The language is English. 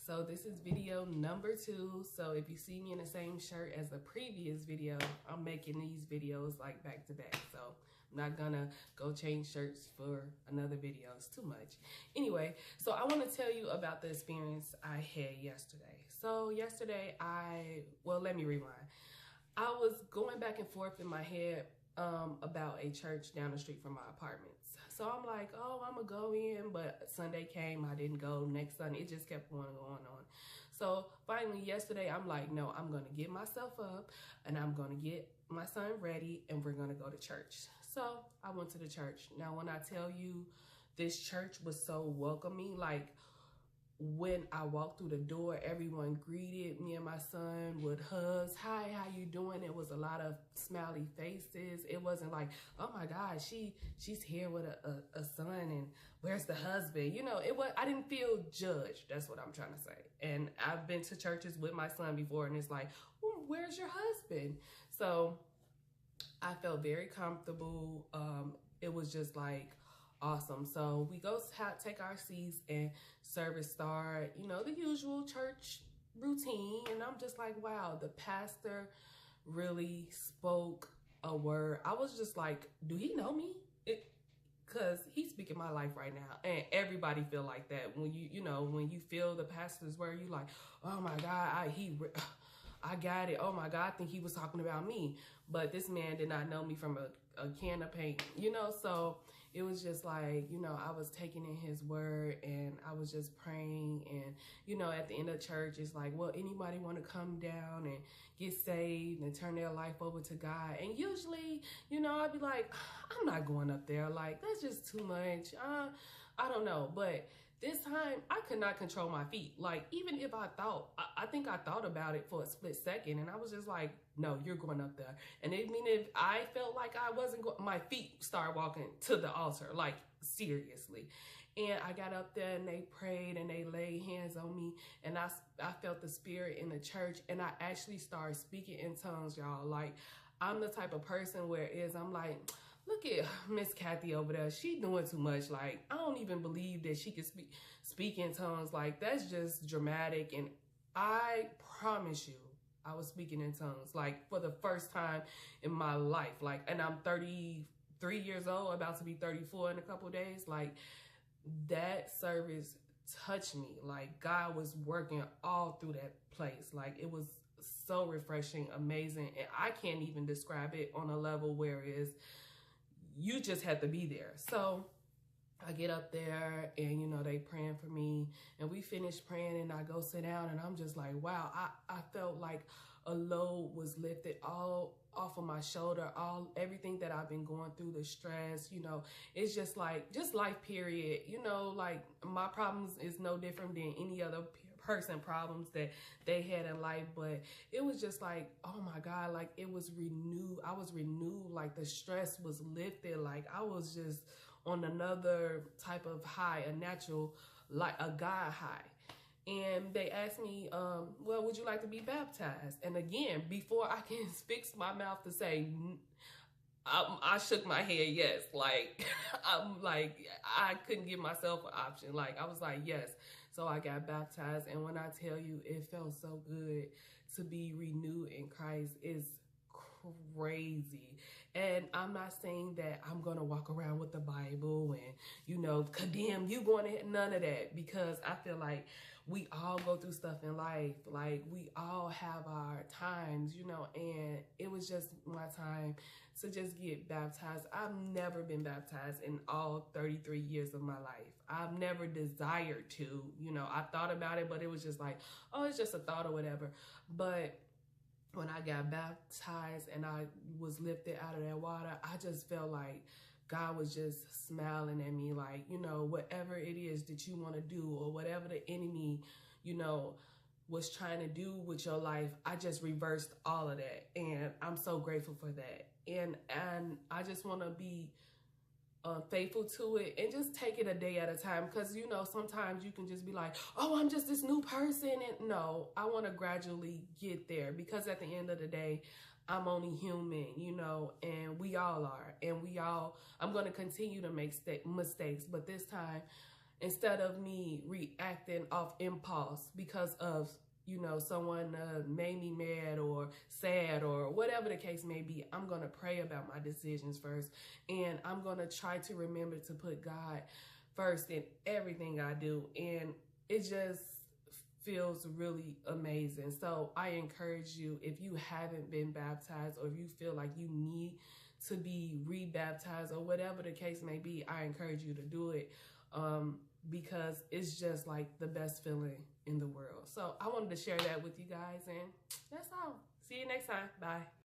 So this is video number 2. So if you see me in the same shirt as the previous video, I'm making these videos like back to back. So I'm not gonna go change shirts for another video. It's too much. Anyway, so I want to tell you about the experience I had yesterday. So yesterday let me rewind. I was going back and forth in my head about a church down the street from my apartments. So I'm like, oh, I'm gonna go in, but Sunday came, I didn't go. Next Sunday, it just kept going on. So finally yesterday, I'm like, no, I'm gonna get myself up and I'm gonna get my son ready and we're gonna go to church. So I went to the church. Now, when I tell you this church was so welcoming, like when I walked through the door, everyone greeted me and my son with hugs. Hi, how you doing? It was a lot of smiley faces. It wasn't like, oh my God, she's here with a son and where's the husband? You know, I didn't feel judged. That's what I'm trying to say. And I've been to churches with my son before and it's like, well, where's your husband? So I felt very comfortable. It was just like, awesome. So we go take our seats and service start, you know, the usual church routine. And I'm just like, wow, the pastor really spoke a word. I was just like, do he know me? Because he's speaking my life right now. And everybody feel like that. When when you feel the pastor's word, you like, oh my God, I got it. Oh my God, I think he was talking about me. But this man did not know me from a can of paint, so it was just like, I was taking in his word and I was just praying. And, at the end of church, it's like, well, anybody want to come down and get saved and turn their life over to God? And usually, I'd be like, I'm not going up there. Like, that's just too much. I don't know. But this time, I could not control my feet. Like, even if I think I thought about it for a split second, and I was just like, no, you're going up there. And if I felt like I wasn't going, my feet started walking to the altar, like, seriously. And I got up there and they prayed and they laid hands on me. And I felt the spirit in the church. And I actually started speaking in tongues, y'all. Like, I'm the type of person where I'm like, look at Miss Kathy over there. She doing too much. Like, I don't even believe that she can speak in tongues. Like, that's just dramatic. And I promise you, I was speaking in tongues, like, for the first time in my life. Like, and I'm 33 years old, about to be 34 in a couple of days. Like, that service touched me. Like, God was working all through that place. Like, it was so refreshing, amazing. And I can't even describe it on a level where you just had to be there. So I get up there and, they praying for me and we finish praying and I go sit down and I'm just like, wow, I felt like a load was lifted all off of my shoulder, everything that I've been going through, the stress, it's just like, just life period, like my problems is no different than any other person problems that they had in life. But it was just like, oh my God, like it was renewed. I was renewed. Like the stress was lifted. Like I was just on another type of high, a natural, like a God high. And they asked me, well, would you like to be baptized? And again, before I can fix my mouth to say, I shook my head yes. Like, I'm like, I couldn't give myself an option. Like, I was like, yes. So I got baptized. And when I tell you, it felt so good to be renewed in Christ. It's crazy. And I'm not saying that I'm going to walk around with the Bible and, condemn you going to none of that, because I feel like we all go through stuff in life. Like we all have our times, and it was just my time to just get baptized. I've never been baptized in all 33 years of my life. I've never desired to, I thought about it, but it was just like, oh, it's just a thought or whatever. But when I got baptized and I was lifted out of that water, I just felt like God was just smiling at me, like, whatever it is that you want to do or whatever the enemy, was trying to do with your life, I just reversed all of that. And I'm so grateful for that. And I just want to be faithful to it and just take it a day at a time. Because, sometimes you can just be like, oh, I'm just this new person. And no, I want to gradually get there, because at the end of the day, I'm only human, and we all are. And I'm going to continue to make mistakes. But this time, instead of me reacting off impulse because of, you know, someone made me mad or sad or whatever the case may be. I'm going to pray about my decisions first, and I'm going to try to remember to put God first in everything I do. And it just feels really amazing. So I encourage you, if you haven't been baptized or if you feel like you need to be rebaptized or whatever the case may be, I encourage you to do it, because it's just like the best feeling in the world. So I wanted to share that with you guys, and that's all. See you next time. Bye.